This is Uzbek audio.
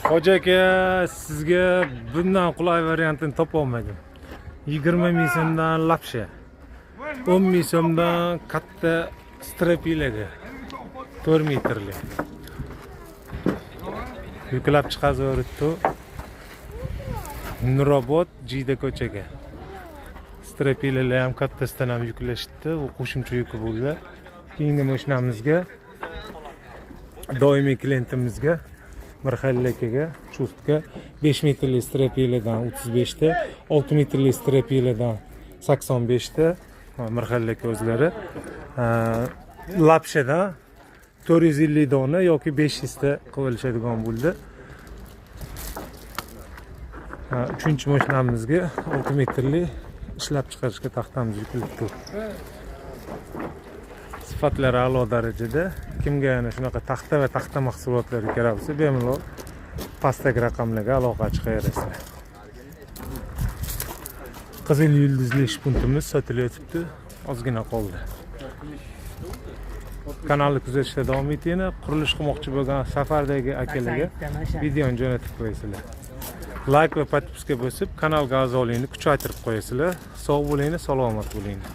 Hoca aka, sizga bundan qulay variantini topa olmadim. 20 ming so'mdan lapsha, 10 ming so'mdan katta strapilaga 4 metrli. Yuklab chiqazaveribdi. Nurobod Jida ko'chaga. Strapilalar ham kattasidan ham yuklashdi, u qo'shimcha yuki bo'ldi. Keyingi mashinamizga doimiy klientimizga Mirxalil akaga chustga 5 metrli strapiladan 35 ta, 6 metrli strapiladan 85 ta Mirxalil aka o'zlari, lapshadan 450 dona yoki 500 ta qilib olishadigan bo'ldi. 3-mashinamizga 6 metrli ishlab chiqarishga taxtamiz yuklabdi. Sifatlari a'lo darajada. Kimga yana shunaqa taxta va taxta mahsulotlari kerak bo'lsa, bemalol pastdagi raqamlarga aloqa chiqaverasizlar. Qizil yulduzli ish puntimiz sotilayotibdi, ozgina qoldi. Kanalni kuzatishda davom etinglar. Qurilish qilmoqchi bo'lgan safardagi akalarga videoni jo'natib qo'yasizlar. Like va podpiska bosib, kanalga a'zolikni kuchaytirib qo'yasizlar. Sog' bo'linglar, salomat bo'linglar.